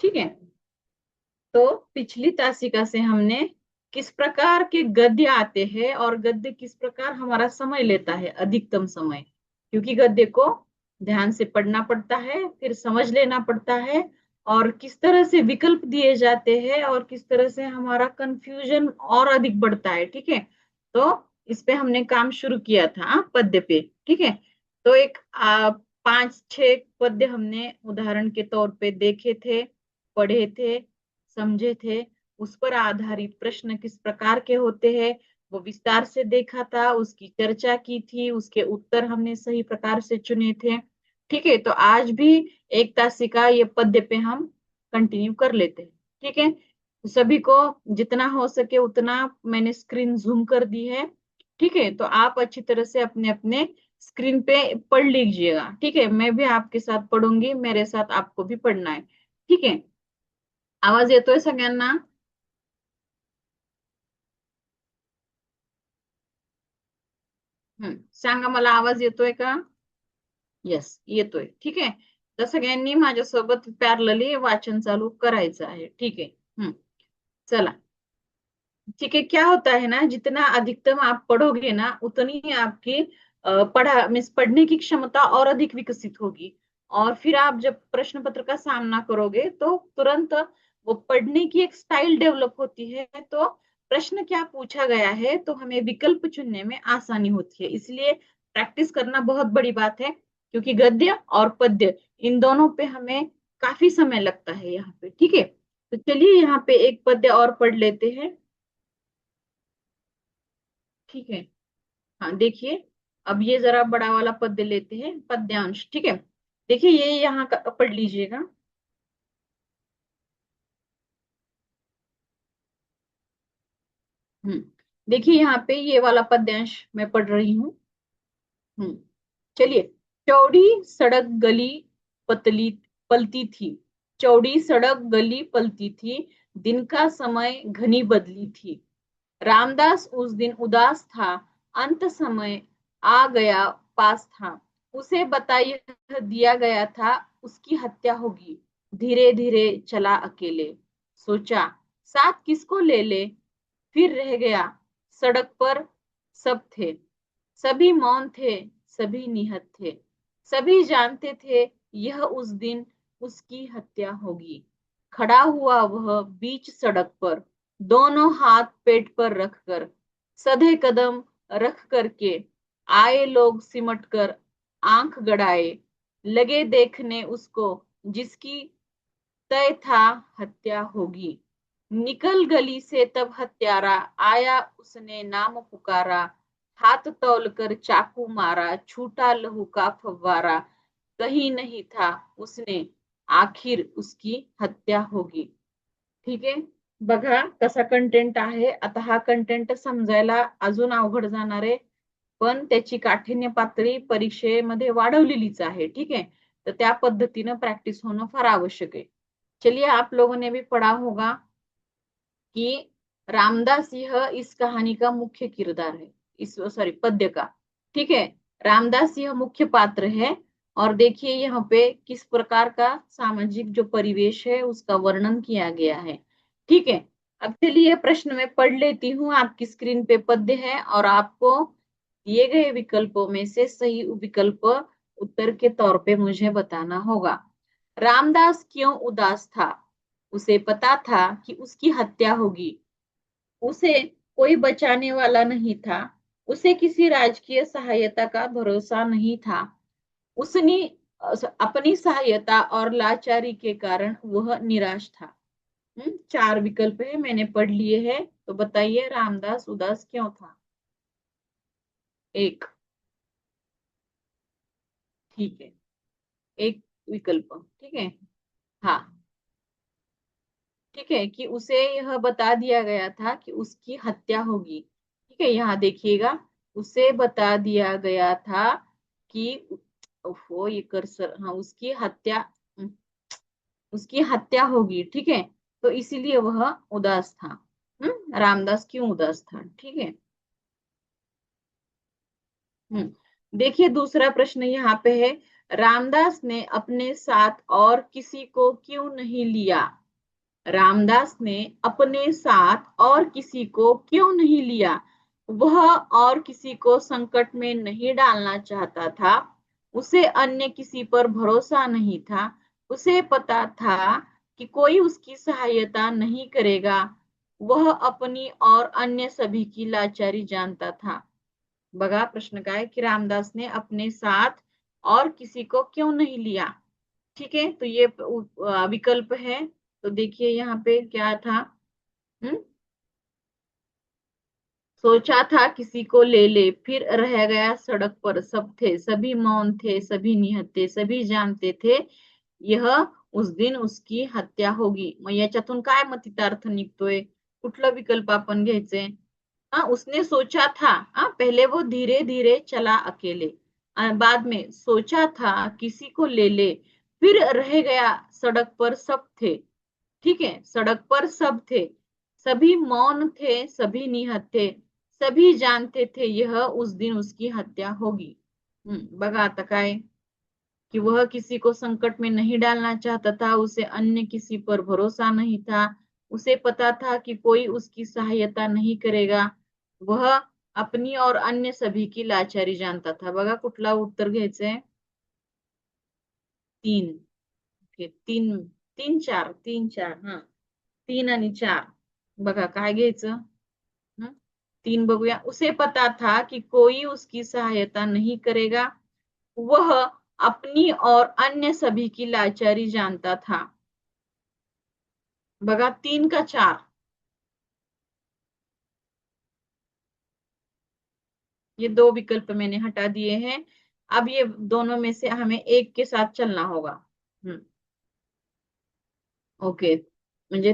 ठीक है। तो पिछली तासिका से हमने किस प्रकार के गद्य आते हैं और गद्य किस प्रकार हमारा समय लेता है, अधिकतम समय, क्योंकि गद्य को ध्यान से पढ़ना पड़ता है, फिर समझ लेना पड़ता है, और किस तरह से विकल्प दिए जाते हैं और किस तरह से हमारा कंफ्यूजन और अधिक बढ़ता है। ठीक है। तो इस पे हमने काम शुरू किया था, पद्य पे। ठीक है। तो एक 5-6 पद्य हमने उदाहरण के तौर पे देखे थे, पढ़े थे, समझे थे। उस पर आधारित प्रश्न किस प्रकार के होते हैं वो विस्तार से देखा था, उसकी चर्चा की थी, उसके उत्तर हमने सही प्रकार से चुने थे। ठीक है। तो आज भी एक तासिका ये पद्य पे हम कंटिन्यू कर लेते हैं। ठीक है। तो सभी को जितना हो सके उतना मैंने स्क्रीन जूम कर दी है। ठीक है। तो आप अच्छी तरह से अपने अपने स्क्रीन पे पढ़ लीजिएगा। ठीक है। मैं भी आपके साथ पढ़ूंगी, मेरे साथ आपको भी पढ़ना है। ठीक है। आवाज येतोय सगळ्यांना? सांगा मला, आवाज येतोय का? येस, येतोय. ठीक आहे. तर सगळ्यांनी माझ्यासोबत पॅरलली वाचन चालू करायचं आहे. ठीक आहे. चला. ठीक है। क्या होता है ना, जितना अधिकतम आप पढ़ोगे ना उतनी ही आपकी पढ़ा मीन्स पढ़ने की क्षमता और अधिक विकसित होगी। और फिर आप जब प्रश्न पत्र का सामना करोगे तो तुरंत वो पढ़ने की एक स्टाइल डेवलप होती है। तो प्रश्न क्या पूछा गया है तो हमें विकल्प चुनने में आसानी होती है। इसलिए प्रैक्टिस करना बहुत बड़ी बात है, क्योंकि गद्य और पद्य इन दोनों पे हमें काफी समय लगता है यहाँ पे। ठीक है। तो चलिए यहाँ पे एक पद्य और पढ़ लेते हैं। ठीक है। हाँ देखिए, अब ये जरा बड़ा वाला पद्य लेते हैं, पद्यांश। ठीक है। देखिए ये यहाँ का पढ़ लीजिएगा। हम्म देखिए यहाँ पे ये वाला पद्यांश मैं पढ़ रही हूँ। हम्म चलिए। चौड़ी सड़क गली पतली पलती थी, चौड़ी सड़क गली पलती थी, दिन का समय घनी बदली थी। रामदास उस दिन उदास था, अंत समय आ गया पास था। उसे बताइए दिया गया था उसकी हत्या होगी। धीरे धीरे चला अकेले, सोचा साथ किसको ले ले। फिर रह गया, सड़क पर सब थे, सभी मौन थे, सभी निहत थे, सभी जानते थे यह उस दिन उसकी हत्या होगी। खड़ा हुआ वह बीच सड़क पर, दोनों हाथ पेट पर रखकर, सधे कदम रख करके, आए लोग सिमट कर आंख गड़ाए, लगे देखने उसको जिसकी तय था हत्या होगी। निकल गली से तब हत्यारा आया, उसने नाम पुकारा, हाथ तौल कर चाकू मारा, छूटा लहू का फव्वारा। कहीं नहीं था उसने, आखिर उसकी हत्या होगी। ठीक आहे। बघा कसा कंटेंट आहे। आता हा कंटेंट समजायला अजून अवघड जाणार आहे, पण त्याची काठिण्य पातळी परीक्षेमध्ये वाढवलेलीच आहे। ठीक है। तो त्या पद्धतीनं प्रैक्टिस होना फार आवश्यक है। चलिए, आप लोगों ने भी पढ़ा होगा कि रामदास यह इस कहानी का मुख्य किरदार है, इस सॉरी पद्य का। ठीक है। रामदास यह मुख्य पात्र है। और देखिए यहाँ पे किस प्रकार का सामाजिक जो परिवेश है उसका वर्णन किया गया है। ठीक है। अब चलिए प्रश्न में पढ़ लेती हूँ। आपकी स्क्रीन पे पद्य है और आपको दिए गए विकल्पों में से सही विकल्प उत्तर के तौर पे मुझे बताना होगा। रामदास क्यों उदास था? उसे पता था कि उसकी हत्या होगी। उसे कोई बचाने वाला नहीं था। उसे किसी राजकीय सहायता का भरोसा नहीं था। उसने अपनी सहायता और लाचारी के कारण वह निराश था। 4 विकल्प है, मैंने पढ़ लिए हैं। तो बताइए रामदास उदास क्यों था? एक। ठीक है। एक विकल्प। ठीक है। हाँ। ठीक है कि उसे यह बता दिया गया था कि उसकी हत्या होगी। ठीक है। यहाँ देखिएगा, उसे बता दिया गया था कि वो ये कर्सर, हाँ, उसकी हत्या होगी। ठीक है। तो इसीलिए वह उदास था। रामदास क्यों उदास था? ठीक है। देखिए दूसरा प्रश्न यहाँ पे है। रामदास ने अपने साथ और किसी को क्यों नहीं लिया? रामदास ने अपने साथ और किसी को क्यों नहीं लिया? वह और किसी को संकट में नहीं डालना चाहता था। उसे अन्य किसी पर भरोसा नहीं था। उसे पता था कि कोई उसकी सहायता नहीं करेगा। वह अपनी और अन्य सभी की लाचारी जानता था। बघा प्रश्न काय की रामदास ने अपने साथ और किसी को क्यों नहीं लिया? ठीक है, तो ये विकल्प है। तो देखिए यहाँ पे क्या था। हम्म सोचा था किसी को ले ले, फिर रह गया सड़क पर। सब थे, सभी मौन थे, सभी निहत्थे, सभी जानते थे यह उस दिन उसकी हत्या होगी। मग याच्यातून काय मतितार्थ निघतोय? कुठलं विकल्प आपण घ्यायचंय? हाँ, उसने सोचा था। हाँ, पहले वो धीरे धीरे चला अकेले, बाद में सोचा था किसी को ले ले, फिर रह गया सड़क पर। सब थे, ठीक है, सड़क पर सब थे, सभी मौन थे, सभी निहत्थे, सभी जानते थे यह उस दिन उसकी हत्या होगी। बघा आता काय कि वह किसी को संकट में नहीं डालना चाहता था। उसे अन्य किसी पर भरोसा नहीं था। उसे पता था कि कोई उसकी सहायता नहीं करेगा। वह अपनी और अन्य सभी की लाचारी जानता था। बघा कुठला उत्तर घ्यायचंय? तीन. ओके, तीन. तीन चार, तीन चार, हा. तीन आणि चार. बघा काय घ्यायचं? हं? तीन बघूया. उसे पता था कि कोई उसकी सहायता नहीं करेगा। वह अपनी और अन्य सभी की लाचारी जानता था। बघा तीन का चार. ये दो विकल्प मैंने हटा दिए हैं। अब ये दोनों में से हमें एक के साथ चलना होगा. हम्म ओके, म्हणजे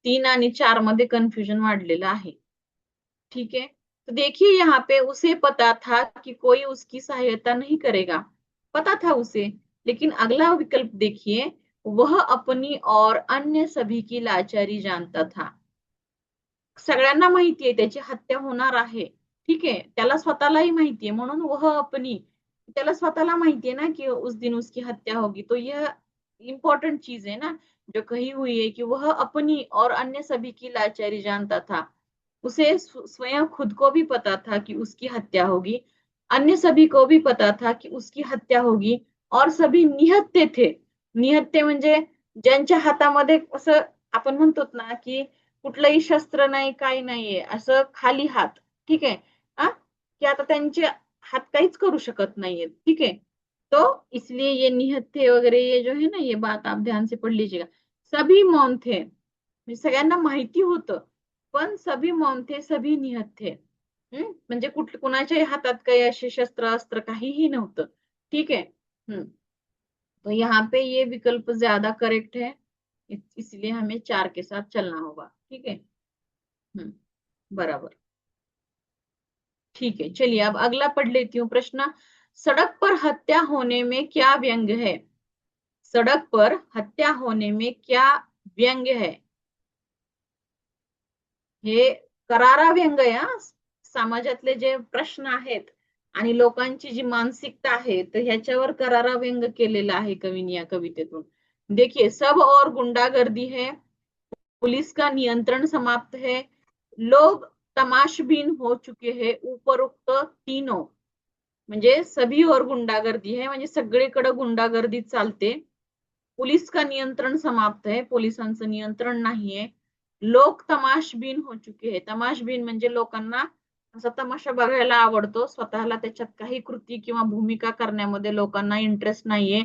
तीन आणि चार मध्ये कन्फ्युजन वाढलेलं आहे. ठीक है, तो देखिए यहाँ पे उसे पता था कि कोई उसकी सहायता नहीं करेगा. पता था उसे, लेकिन अगला विकल्प देखिए, वह अपनी और अन्य सभी की लाचारी जानता था. सगळ्यांना माहितीये त्याची हत्या होणार आहे. ठीक है, त्याला स्वतःलाही माहितीये, म्हणून वह अपनी, त्याला स्वतःला माहितीये ना कि उस दिन उसकी हत्या होगी. तो यह इम्पोर्टेंट चीज है ना, जो कही हुई है कि वह अपनी और अन्य सभी की लाचारी जानता था. उसे स्वयं खुद को भी पता था कि उसकी हत्या होगी, अन्य सभी को भी पता था कि उसकी हत्या होगी, और सभी निहत्ते थे. निहत्ते म्हणजे ज्यांच्या हातामध्ये असं आपण म्हणतो ना की कुठलंही शस्त्र नाही, काही नाहीये, असं खाली हात. ठीक आहे, हा, की आता त्यांचे हात काहीच करू शकत नाहीये. ठीक है, तो इसलिए ये निहत्थे वगैरे ये जो है ना, ये बात आप ध्यान से पढ़ लीजिएगा. सभी मौन थे, म्हणजे सगळ्यांना माहिती होतं, पण सभी मौन थे, सभी निहत थे. म्हणजे कुणाच्याही हातात काही असे शस्त्र अस्त्र काहीही नव्हतं. ठीक है. तो यहाँ पे ये विकल्प ज्यादा करेक्ट है. इसलिए हमें चार के साथ चलना होगा. ठीक है. हम्म बराबर. ठीक है, चलिए अब अगला पढ़ लेती हूँ प्रश्न. सड़क पर हत्या होने में क्या व्यंग है? सड़क पर हत्या होने में क्या व्यंग है? हे करारा व्यंग आहे हा. समाजातले जे प्रश्न आहेत आणि लोकांची जी मानसिकता आहे, तर ह्याच्यावर करारा व्यंग केलेला आहे कवीने या कवितेतून. देखिए, सब और गुंडागर्दी है, पुलिस का नियंत्रण समाप्त है, लोग तमाशबीन हो चुके हैं, उपरोक्त तीनों. म्हणजे सभी और गुंडागर्दी है, म्हणजे सगळीकडे गुंडागर्दी चालते. पुलिस का नियंत्रण समाप्त है, पोलिसांचं नियंत्रण नाहीये. लोक तमाशबीन हो चुके हैं. तमाशबीन म्हणजे लोकांना असा तमाशा बघायला आवडतो, स्वतःला त्याच्यात काही कृती किंवा भूमिका करण्यामध्ये लोकांना इंटरेस्ट नाहीये.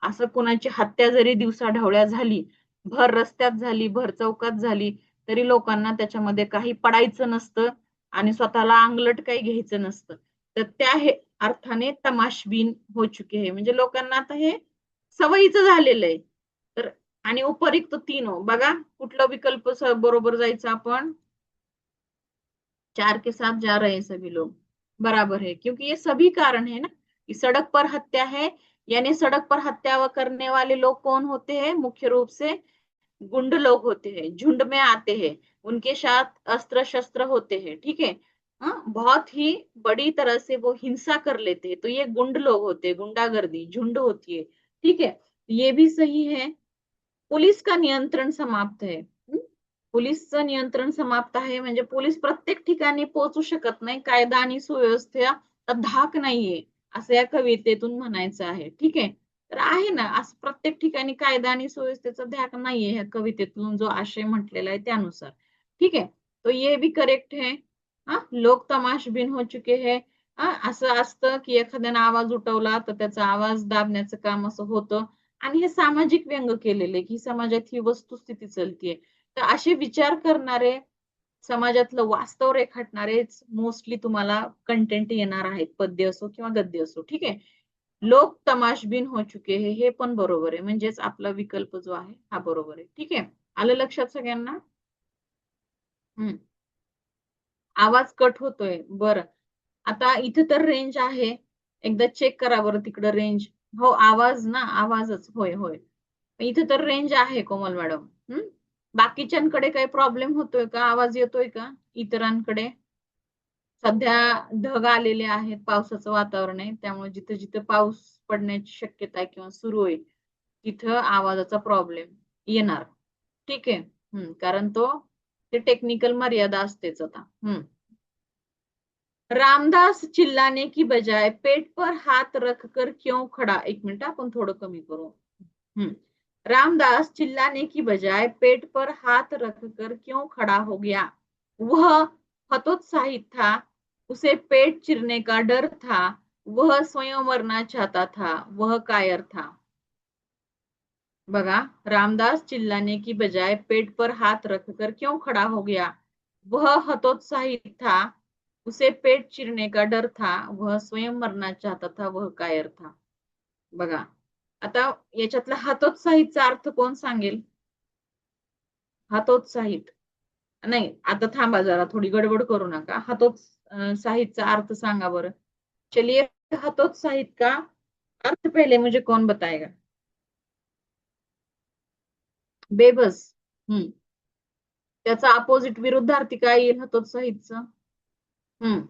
असं कोणाची हत्या जरी दिवसाढवळ्या झाली, भर रस्त्यात झाली, भर चौकात झाली, तरी लोकांना त्याच्यामध्ये काही पडायचं नसतं आणि स्वतःला अंगलट काही घ्यायचं नसतं. तर त्या हे अर्थाने तमाशबीन हो चुके हैं, म्हणजे लोकांना आता हे सवयीचं झालेलं आहे. तर आणि उपरिक्त तीन बघा कुठला विकल्प बरोबर जायचं आपण? चार के साथ जा रहे हैं सभी लोग. बराबर है, क्योंकि ये सभी कारण है ना कि सड़क पर हत्या है, यानी सड़क पर हत्या करने वाले लोग कौन होते हैं? मुख्य रूप से गुंड लोग होते हैं, झुंड में आते हैं, उनके साथ अस्त्र शस्त्र होते हैं. ठीक है, बहुत ही बड़ी तरह से वो हिंसा कर लेते हैं, तो ये गुंड लोग होते हैं, गुंडागर्दी झुंड होती है। ठीक है, ये भी सही है। पोलीस का नियंत्रण समाप्त आहे. पोलीसचं नियंत्रण समाप्त आहे म्हणजे पोलीस प्रत्येक ठिकाणी पोहोचू शकत नाही, कायदा आणि सुव्यवस्थेला धाक नाहीये असं या कवितेतून म्हणायचं आहे. ठीक आहे, तर आहे ना असं प्रत्येक ठिकाणी कायदा आणि सुव्यवस्थेचा धाक नाहीये ह्या कवितेतून जो आशय म्हटलेला आहे त्यानुसार. ठीक है, तो ये भी करेक्ट है. लोक तमाशबीन हो चुके हैं. असं असतं की एखाद्याने आवाज उठवला तर त्याचा आवाज दाबण्याचं काम असं होतं. आणि हे सामाजिक व्यंग केलेले की समाजात ही वस्तुस्थिती चालतीये. तर असे विचार करणारे, समाजातलं वास्तव रेखाटणारेच मोस्टली तुम्हाला कंटेंट येणार आहेत, पद्य असो किंवा गद्य असो. ठीक आहे, लोक तमाशबीन हो चुके हे पण बरोबर आहे, म्हणजेच आपला विकल्प जो आहे हा बरोबर आहे. ठीक आहे, आलं लक्षात सगळ्यांना? हम्म. आवाज कट होतोय, बरं. आता इथे तर रेंज आहे, एकदा चेक करा बरं तिकडं रेंज. हो, आवाज ना, आवाजच, होय होय. इथे तर रेंज आहे कोमल मॅडम. बाकीच्यांकडे काही प्रॉब्लेम होतोय का, आवाज येतोय का इतरांकडे? सध्या ढग आलेले आहेत, पावसाचं वातावरण आहे, त्यामुळे जिथे जिथे पाऊस पडण्याची शक्यता आहे किंवा सुरू आहे तिथं आवाजाचा प्रॉब्लेम येणार. ठीक आहे, कारण ते टेक्निकल मर्यादा असतेच आता. रामदास चिल्लाने की बजाय पेट पर हाथ रखकर क्यों खड़ा, एक मिनट आपण थोडं कमी करू. रामदास चिल्लाने की बजाय पेट पर हाथ रखकर क्यों खड़ा हो गया? वह हतोत्साहित था, उसे पेट चिरने का डर था, वह स्वयं मरना चाहता था, वह कायर था. बघा, रामदास चिल्लाने की बजाय पेट पर हाथ रखकर क्यों खड़ा हो गया? वह हतोत्साहित था, उसे पेट चिरने का डर था, वह स्वयं मरना चाहता था, वह कायर था. बघा, आता याच्यातला हतोत्साहितचा अर्थ कोण सांगेल? हतोत्साहित नाही, आता थांबा जरा, थोडी गडबड करू नका. हतोत्साहितचा अर्थ सांगा बरं. चलिए, हतोत्साहित का अर्थ पहले मुझे कौन बताएगा? बेबस. हम्म. त्याचा अपोजिट विरुद्धार्थी काय येईल हतोत्साहितचं? हम्म.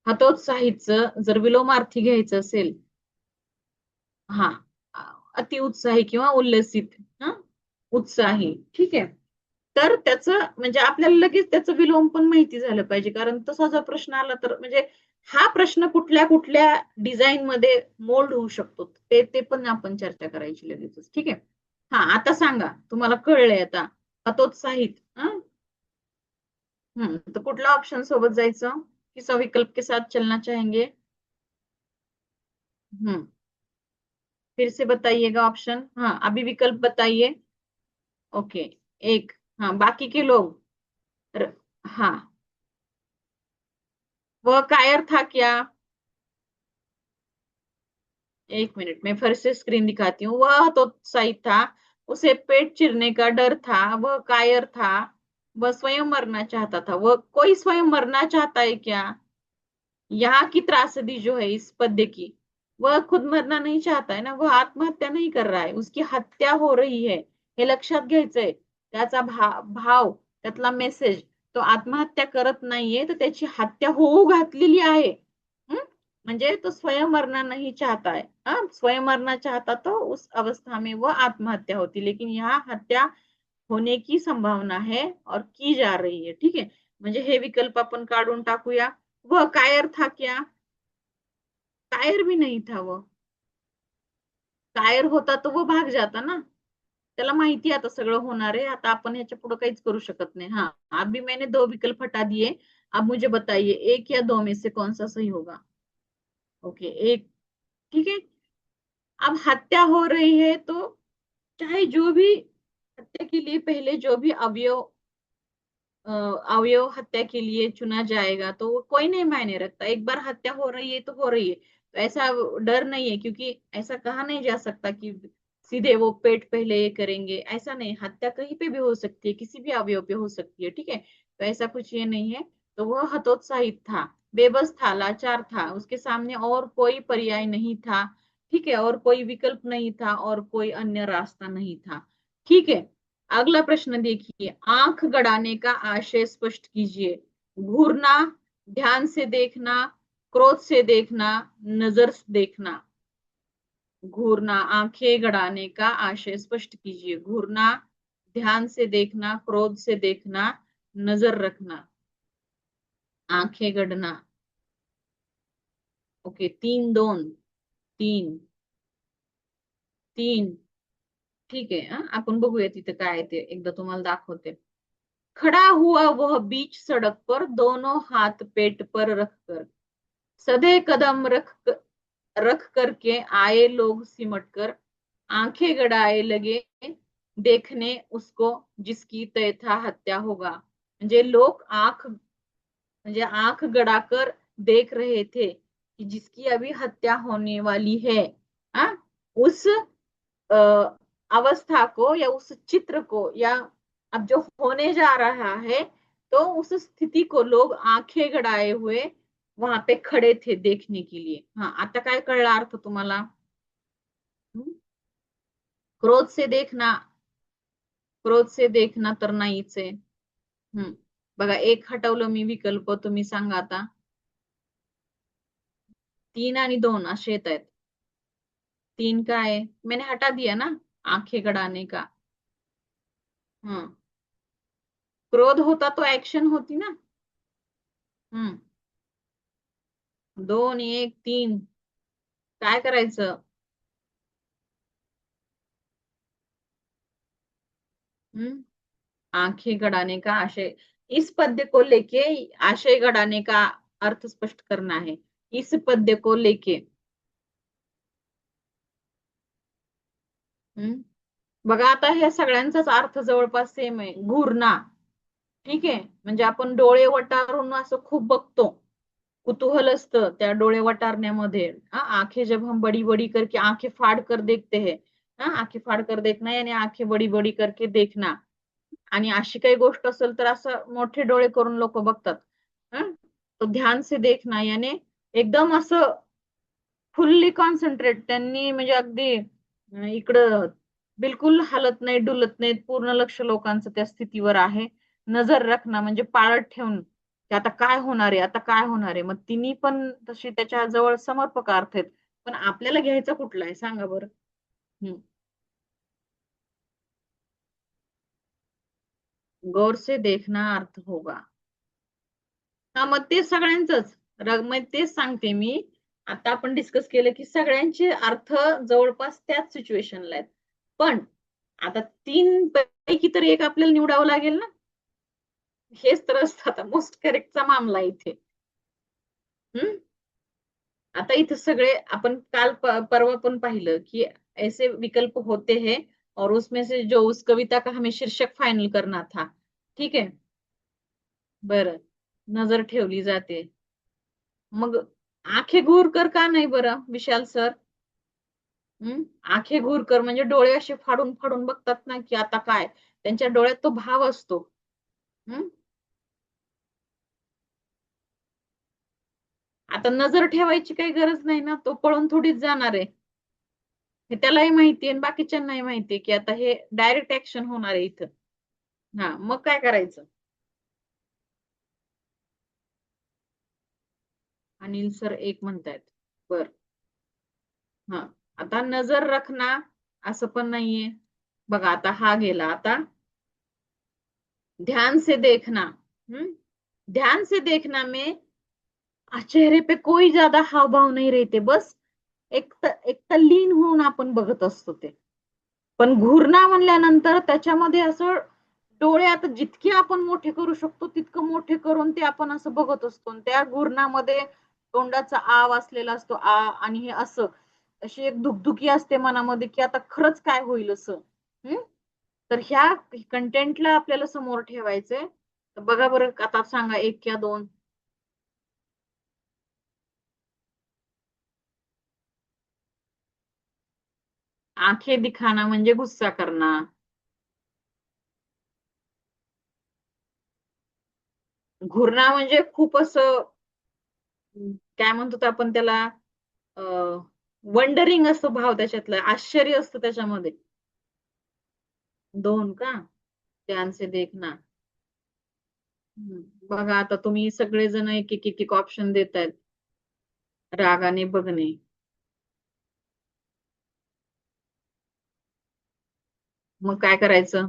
हतोत्साहितचं जर विलोमार्थी घ्यायचं असेल, हा, अतिउत्साही किंवा उल्लसित. हा, उत्साही. ठीक आहे, तर त्याचं म्हणजे आपल्याला लगेच त्याचं विलोम पण माहिती झालं पाहिजे, कारण तसा जर प्रश्न आला तर म्हणजे हा प्रश्न कुठल्या कुठल्या डिझाईन मध्ये मोल्ड होऊ शकतो ते पण आपण चर्चा करायची लगेचच. ठीक आहे, हा, आता सांगा, तुम्हाला कळलंय आता हतोत्साहित. तो कुठला ऑप्शन सोबत जायचं, किस विकल्प के साथ चलना चाहेंगे? हम्म. फिर से बताइएगा ऑप्शन. हाँ, अभी विकल्प बताइए. ओके. एक. हाँ, बाकी के लोग. हाँ, वह कायर था क्या? एक मिनट में फिर से स्क्रीन दिखाती हूँ. वह तो सही था, उसे पेट चिरने का डर था, वह कायर था, वह स्वयं मरना चाहता था. वह कोई स्वयं मरना चाहता है क्या? यहाँ की त्रासदी जो है इस पद्य की, वह खुद मरना नहीं चाहता है ना, वह आत्महत्या नहीं कर रहा है, उसकी हत्या हो रही है, हे लक्षात घ्यायचंय. त्याचा भाव, त्यातला मेसेज, तो आत्महत्या करत नाहीये, तर त्याची हत्या होऊ घातलेली आहे. म्हणजे तो स्वयं मरना नहीं चाहता है. स्वयं मरना चाहता तो उस अवस्था में वो आत्महत्या होती, लेकिन यहाँ हत्या होने की संभावना है और की जा रही है. ठीक है, म्हणजे हे विकल्प आपण काढून टाकूया. वह कायर था क्या? कायर भी नहीं था वो. कायर होता तो वो भाग जाता ना, त्याला माहिती आता सगळं होणार आहे, आता आपण ह्याच्या पुढे काहीच करू शकत नाही. हाँ, अभी मैंने दो विकल्प हटा दिए, अब मुझे बताइए एक या दो में से कौन सा सही होगा. ओके, एक. ठीक है, अब हत्या हो रही है तो चाहे जो भी हत्या के लिए पहले जो भी अवयव हत्या के लिए चुना जाएगा तो वो कोई नहीं मायने रखता, एक बार हत्या हो रही है तो हो रही है, तो ऐसा डर नहीं है, क्योंकि ऐसा कहा नहीं जा सकता कि सीधे वो पेट पहले ये करेंगे, ऐसा नहीं. हत्या कहीं पे भी हो सकती है, किसी भी अवयव पे हो सकती है. ठीक है, तो ऐसा कुछ ये नहीं है. तो वह हतोत्साहित था, बेबस था, लाचार था, उसके सामने और कोई पर्याय नहीं था. ठीक है, और कोई विकल्प नहीं था और कोई अन्य रास्ता नहीं था. ठीक है, अगला प्रश्न देखिए, आंख गड़ाने का आशय स्पष्ट कीजिए. घूरना, ध्यान से देखना, क्रोध से देखना, नजर से देखना। घूरना, आंखें गड़ाने का आशय स्पष्ट कीजिए। घूरना, ध्यान से देखना, क्रोध से देखना, नजर रखना, आंखें गड़ना। ओके, 3-2, 3-3, ठीक आहे। आपण बघूया तिथे काय आहे ते, एकदा तुम्हाला दाखवते। खड़ा हुआ वह बीच सड़क पर, दोनों हाथ पेट पर रखकर, सधे कदम रख करके आए लोग सिमट कर, आंखें गड़ाए लगे देखने उसको जिसकी तय था हत्या होगा। म्हणजे लोग म्हणजे आंख गड़ाकर देख रहे थे कि जिसकी अभी हत्या होने वाली है। आ? उस अवस्था को या उस चित्र को, या अब जो होने जा रहा है, तो उस स्थिति को लोग आंखें गड़ाए हुए वहां पे खड़े थे देखने के लिए। हाँ, आता काय कळला अर्थ तुम्हाला? क्रोध से देखना, क्रोध से देखना तर नाहीच आहे। बघा, एक हटवलं मी विकल्प, तुम्ही सांगा आता। 3 आणि 2 असे येत आहेत। 3 का है, मैंने हटा दिया ना, आंखें गड़ाने का। हम्म क्रोध होता तो ऍक्शन होती ना। हम्म 2, 1, 3, काय करायचं? हम्म आंखें गड़ाने का आशय, इस पद्य को लेके आशय गड़ाने का अर्थ स्पष्ट करना है। इस पद्य को लेके। हम्म बघा, आता ह्या सगळ्यांचाच अर्थ जवळपास सेम आहे। घूरना, ठीक आहे, म्हणजे आपण डोळे वटारून असं खूप बघतो, कुतूहल असतं त्या डोळे वटारण्यामध्ये। आंखें जब हम बड़ी बड़ी करके आंखें फाड़ कर देखते हैं, आंखें फाड़ कर देखना यानी आंखें बड़ी बड़ी करके देखना। आणि अशी काही गोष्ट असेल तर असं मोठे डोळे करून लोक बघतात। तो ध्यान से देखना याने एकदम असं फुल्ली कॉन्सन्ट्रेट त्यांनी, म्हणजे अगदी इकडं बिलकुल हलत नाही डुलत नाहीत, पूर्ण लक्ष लोकांचं त्या स्थितीवर आहे। नजर रखना म्हणजे पाळत ठेवून, की आता काय होणार आहे, आता काय होणार आहे। मग तिन्ही पण तशी त्याच्या जवळ समर्पक अर्थ आहेत, पण आपल्याला घ्यायचा कुठला आहे सांगा बरं? हम्म गौर से देखना अर्थ होगा। हा, मग ते सगळ्यांचंच, मग तेच सांगते मी। आता आपण डिस्कस केलं की सगळ्यांचे अर्थ जवळपास त्याच सिच्युएशनला आहेत, पण आता 3 पैकी तर एक आपल्याला निवडावं लागेल ना। हेच तर असतं आता मोस्ट करेक्टचा मामला इथे। हम्म आता इथे सगळे आपण काल परवा पण पाहिलं की ऐसे विकल्प होते हैं, और उसमें से जो उस कविता का हमें शीर्षक फाइनल करना था, ठीक है। बरं, नजर ठेवली जाते, मग आंखें घूर कर का नाही बरं विशाल सर? आंखें घूर कर म्हणजे डोळे असे फाडून फाडून बघतात ना, की आता काय, त्यांच्या डोळ्यात तो भाव असतो। हम्म आता नजर ठेवायची काही गरज नाही ना, तो पळून थोडीच जाणार आहे। हे त्यालाही माहितीये आणि बाकीच्यांनाही माहितीये की आता हे डायरेक्ट ऍक्शन होणार आहे इथं। मग काय करायचं? अनिल सर एक म्हणतायत। बर, हा, आता नजर रखना असं पण नाहीये। बघा, आता हा गेला। आता ध्यान से देखना, ध्यान से देखना में चेहरे पे कोई ज्यादा हाव भाव नाही रहते, बस एक तल्लीन होऊन आपण बघत असतो ते। पण घूरना म्हणल्यानंतर त्याच्यामध्ये असं डोळे आता जितके आपण मोठे करू शकतो तितकं मोठे करून ते आपण असं बघत असतो, आणि त्या घूरणामध्ये तोंडाचा आ वाचलेला असतो, आ, आणि हे असं अशी एक धुकधुकी असते मनामध्ये की आता खरंच काय होईल असं। तर ह्या कंटेंटला आपल्याला समोर ठेवायचंय। तर बघा बरं, आता सांगा 1 या 2। आंखें दिखाना म्हणजे गुस्सा करना, घुरणा म्हणजे खूप असं काय म्हणतो आपण त्याला, वंडरिंग असतो भाव, त्याच्यातलं आश्चर्य असतं त्याच्यामध्ये। 2 का, ध्यान से देखना। बघा आता तुम्ही सगळेजण एक एक एक एक ऑप्शन देत आहेत. रागाने बघणे. मग काय करायचं?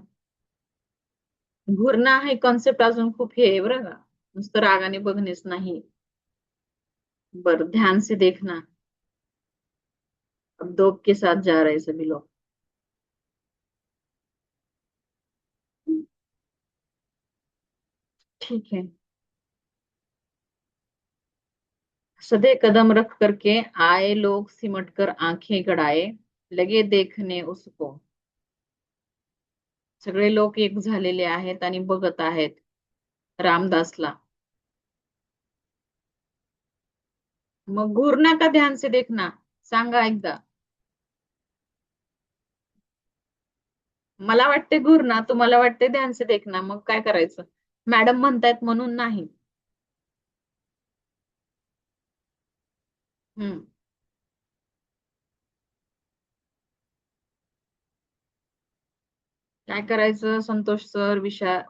घूरना हे कॉन्सेप्ट अजून खूप हे आहे बरं का. नुसतं रागाने बघणेच नाही. बरं, ध्यान से देखना. अब दो के साथ जा रहे सभी लोग. ठीक है. सधे कदम रख करके आए लोग सिमट कर आंखें गड़ाए, लगे देखने उसको. सगळे लोक एक झालेले आहेत आणि बघत आहेत रामदासला. मग घूरना का ध्यान से देखना? सांगा एकदा. मला वाटते घूरना, तुम्हाला वाटते ध्यान से देखना. मग काय करायचं? मॅडम म्हणतायत म्हणून नाही. हम्म. काय करायचं संतोष सर,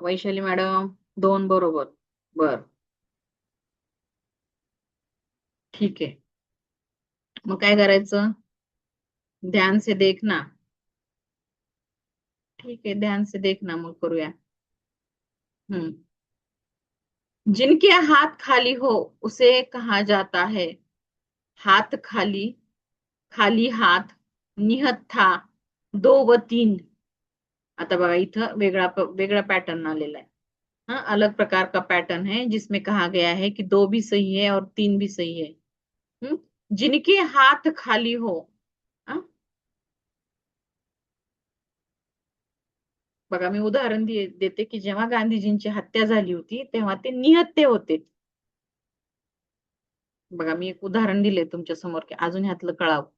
वैशाली मॅडम? दोन बरोबर. बर. ठीक आहे. मग काय करायचं? ध्यान से देखना. ठीक आहे, ध्यान से देखना मग करूया. हम्म. जिनके हाथ खाली हो उसे कहा जाता है हाथ खाली, खाली हाथ, निहत्था, दो व तीन. आता बघा इथं वेगळा पैटर्न आलेला है. हाँ, अलग प्रकार का पैटर्न है जिसमें कहा गया है कि दो भी सही है और तीन भी सही है. हम्म. जिनके हाथ खाली हो. हाँ? बघा मी उदाहरण देते की जेव्हा गांधीजींची हत्या झाली होती तेव्हा ते निहत्ते होते. बघा मी एक उदाहरण दिले तुमच्या समोर की अजून ह्यातलं कळावं.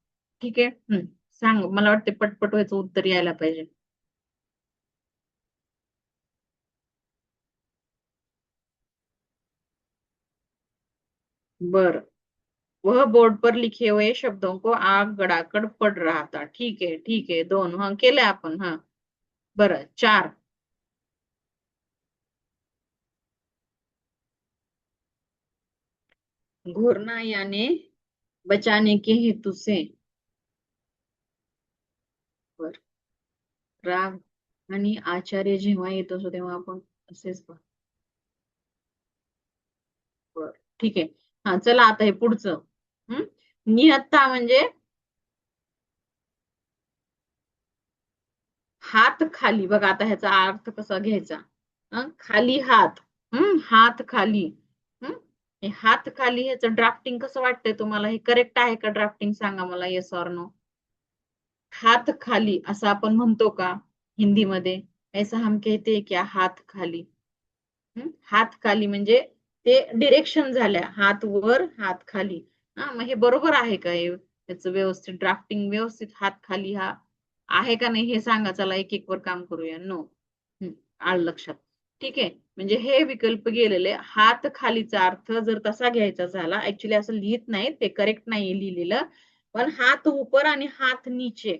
ठीक आहे. सांग, मला वाटते पटपट व्हायचं उत्तर यायला पाहिजे. बर. वह बोर्ड पर लिखे हुए शब्दों को आग गड़ाकर पढ़ रहा था. ठीक आहे, ठीक आहे. दोन हा केले आपण. हा. बरं, चार. घूरना याने बचाने के हेतु से. बर. राग आणि आचार्य जेव्हा येत असो तेव्हा आपण असेच बर. ठीक आहे. हा चला आता हे पुढचं. हम्म. निहत्था म्हणजे हात खाली. बघा आता ह्याचा अर्थ कसा घ्यायचा. खाली हात. हात खाली. हम्म. हे हात खाली ह्याचं ड्राफ्टिंग कसं वाटतंय तुम्हाला? हे करेक्ट आहे का ड्राफ्टिंग? सांगा मला, येस ऑर नो. हात खाली असं आपण म्हणतो का हिंदीमध्ये? ऐसा हम कहते हैं क्या, हात खाली? हात खाली म्हणजे ते डिरेक्शन झाल्या, हात वर हात खाली. हा, मग हे बरोबर आहे का? हे त्याचं व्यवस्थित ड्राफ्टिंग, व्यवस्थित हात खाली हा आहे का नाही हे सांगा. चला एक एक वर काम करूया. नो. आलं लक्षात. ठीक आहे. म्हणजे हे विकल्प गेलेले. हात खालीचा अर्थ जर तसा घ्यायचा झाला, ऍक्च्युली असं लिहित नाही ते, करेक्ट नाही लिहिलेलं. पण हात ऊपर आणि हात नीचे.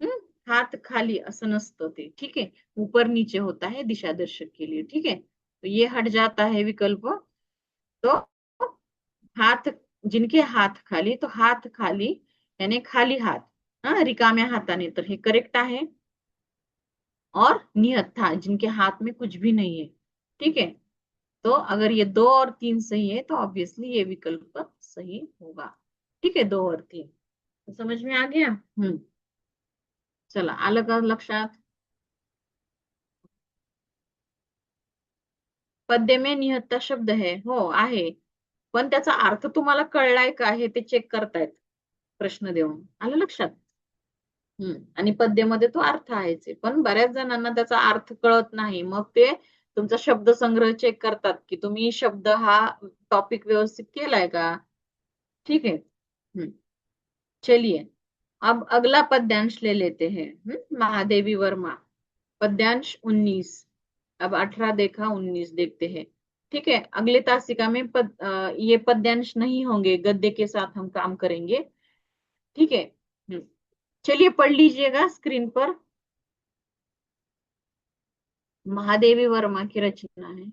हम्म. हात खाली असं नसतं ते. ठीक आहे. ऊपर नीचे होता है दिशा दर्शक के लिए. ठीक है, तो ये हट जाता है विकल्प. तो हात, जिनके हात खाली, तो हात खाली यानी खाली हात. हा, रिकाम्या हाताने, तर हे करेक्ट आहे. और निहत्था, जिनके हाथ में कुछ भी नहीं है. ठीक है. तो अगर ये दो और तीन सही है तो ऑब्वियसली ये विकल्प सही होगा. ठीक है, दो और तीन. तो समझ में आ गया? चला, आलं का लक्षात? पद्य में निहत्था शब्द है, हो आहे. पण त्याचा अर्थ तुम्हाला कळलाय का हे ते चेक करतायत प्रश्न देऊन. आलं लक्षात? आणि पद्यामध्ये तो अर्थ आहेच आहे. पण बऱ्याच जणांना त्याचा अर्थ कळत नाही. मग ते तुमचा शब्दसंग्रह चेक करतात की तुम्ही शब्द हा टॉपिक व्यवस्थित केलाय का. ठीक है. चलिए, अब अगला पद्यांश ले लेते हैं. महादेवी वर्मा. पद्यांश 19. अब 18 देखा, 19 देखते हैं. ठीक है, अगले तासिका में ये पद्यांश नहीं होंगे, गद्य के साथ हम काम करेंगे. ठीक है. चलिए पढ़ लीजिएगा स्क्रीन पर. महादेवी वर्मा की रचना है.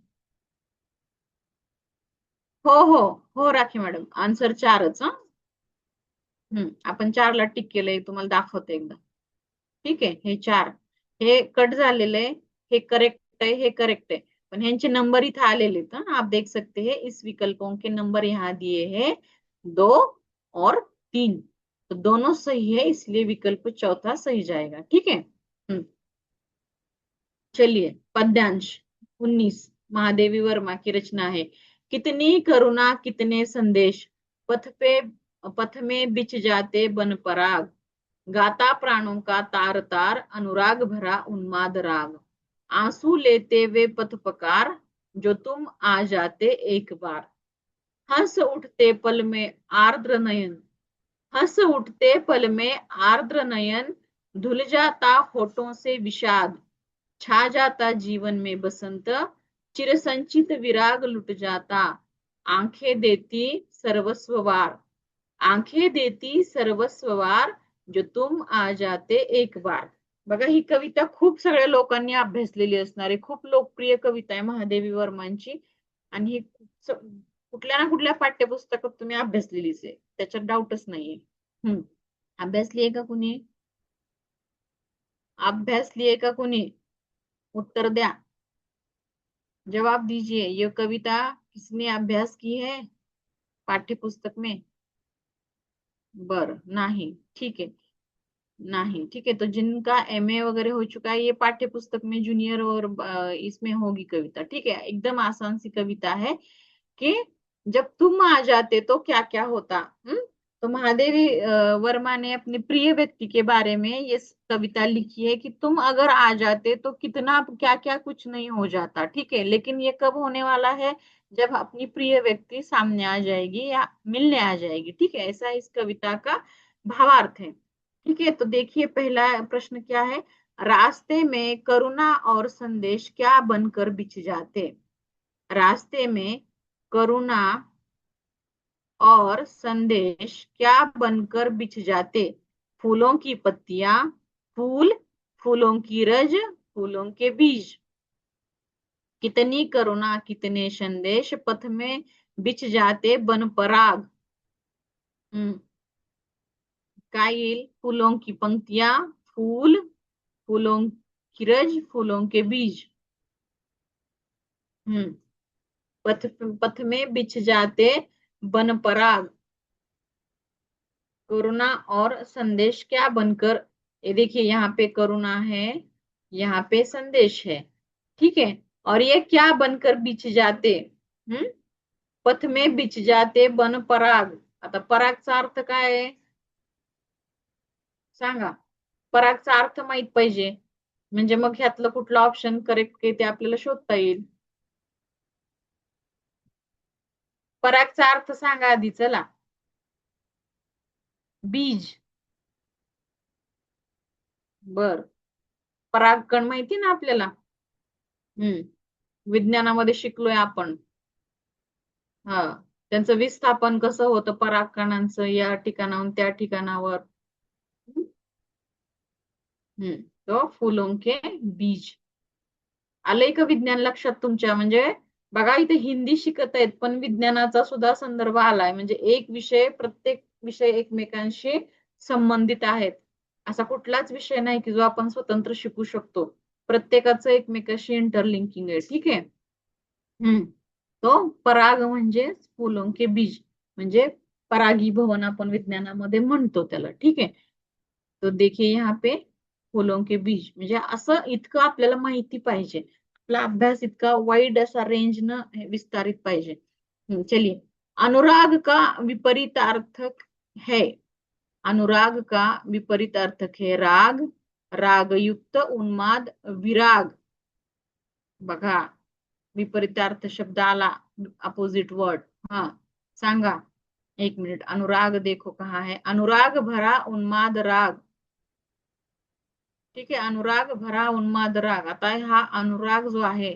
हो हो हो राखी मॅडम, आन्सर 4च हा. आपण 4ला टिक केलंय, तुम्हाला दाखवते एकदा. ठीक आहे, हे 4 हे कट झालेलं आहे, हे करेक्ट आहे, हे करेक्ट आहे, पण ह्यांचे नंबर इथे आलेले आहेत हा. आप देख सकते हैं इस विकल्पों के नंबर यहाँ दिए हैं 2 और 3, तो दोनों सही है, इसलिए विकल्प चौथा सही जाएगा। ठीक है। चलिए पद्यांश 19 महादेवी वर्मा की रचना है। कितनी करुणा कितने संदेश, पथ में बिछ जाते बन पराग, गाता प्राणों का तार तार, अनुराग भरा उन्माद राग, आंसू लेते वे पथ पकार, जो तुम आ जाते एक बार, हंस उठते पल में आर्द्र नयन, हंस उठते पल में आर्द्र नयन, धुल जाता होठों से विषाद, छा जाता जीवन में बसंत, चिरसंचित विराग लुट जाता, आंखें देती सर्वस्ववार, आंखें देती सर्वस्ववार, जो तुम आ जाते एक बार। बघा, ही कविता खूप सगळ्या लोकांनी अभ्यासलेली असणार आहे, खूप लोकप्रिय कविता आहे महादेवी वर्मांची, आणि ही कुठल्या ना कुठल्या पाठ्यपुस्तकात तुम्ही अभ्यासलेलीच आहे, त्याच्यात डाऊटच नाहीये। अभ्यासली आहे का कुणी? अभ्यासली आहे का कुणी? उत्तर द्या, जवाब दीजिए, ये कविता किसने अभ्यास की है पाठ्य पुस्तक में? बर नहीं, ठीक है, नहीं, ठीक है, तो जिनका एमए वगैरह हो चुका है, ये पाठ्य पुस्तक में जूनियर और इसमें होगी कविता। ठीक है, एकदम आसान सी कविता है कि जब तुम आ जाते तो क्या क्या होता। तो महादेवी वर्मा ने अपने प्रिय व्यक्ति के बारे में ये कविता लिखी है कि तुम अगर आ जाते तो कितना क्या क्या कुछ नहीं हो जाता। ठीक है, लेकिन ये कब होने वाला है? जब अपनी प्रिय व्यक्ति सामने आ जाएगी या मिलने आ जाएगी। ठीक है, ऐसा इस कविता का भावार्थ है। ठीक है, तो देखिए पहला प्रश्न क्या है, रास्ते में करुणा और संदेश क्या बनकर बिछ जाते। रास्ते में करुणा और संदेश क्या बनकर बिछ जाते, फूलों की पत्तियां, फूल, फूलों की रज, फूलों के बीज, कितनी करुणा कितने संदेश, पथ में बिछ जाते बन पराग। क्या येल, फूलों की पंक्तियां, फूल, फूलों की रज, फूलों के बीज। हम्म पथ पथ में बिछ जाते बन पराग, करुणा और संदेश क्या बनकर, ये देखिए यहाँ पे करुणा है, यहाँ पे संदेश है। ठीक है, और ये क्या बनकर बिछ जाते, हम्म पथ में बिछ जाते बन पराग। आता परागचा अर्थ काय आहे सांगा, परागचा अर्थ माहित पाहिजे, म्हणजे मग ह्यातलं कुठलं ऑप्शन करेक्ट ते आपल्याला शोधता येईल। परागचा अर्थ सांगा आधी, चला। बीज, बर, परागकण माहिती ना आपल्याला, विज्ञानामध्ये शिकलोय आपण। हा, त्यांचं विस्थापन कसं होतं परागकणांचं या ठिकाणाहून त्या ठिकाणावर। तो फुलों के बीज, आलंय का विज्ञान लक्षात तुमच्या? म्हणजे बघा, इथे हिंदी शिकत आहेत पण विज्ञानाचा सुद्धा संदर्भ आलाय, म्हणजे एक विषय, प्रत्येक विषय एकमेकांशी संबंधित आहेत, असा कुठलाच विषय नाही की जो आपण स्वतंत्र शिकू शकतो, प्रत्येकाचं एकमेकाशी इंटरलिंकिंग आहे। ठीक आहे। तो पराग म्हणजे फुलों के बीज, म्हणजे परागीभवन आपण विज्ञानामध्ये म्हणतो त्याला। ठीक आहे, तो देखिए यहाँ पे फुलों के बीज, म्हणजे असं इतकं आपल्याला माहिती पाहिजे, आपला अभ्यास इतका वाईड असा रेंज न विस्तारित पाहिजे। चलिए, अनुराग का विपरीत अर्थक है, अनुराग का विपरीत अर्थक है राग, रागयुक्त, उन्माद, विराग। बघा, विपरीतार्थ शब्द आला, अपोजिट वर्ड। हाँ, सांगा, एक मिनिट, अनुराग देखो कहाँ है, अनुराग भरा उन्माद राग। ठीक है, अनुराग भरा उन्माद राग, आता है हा अनुराग जो है,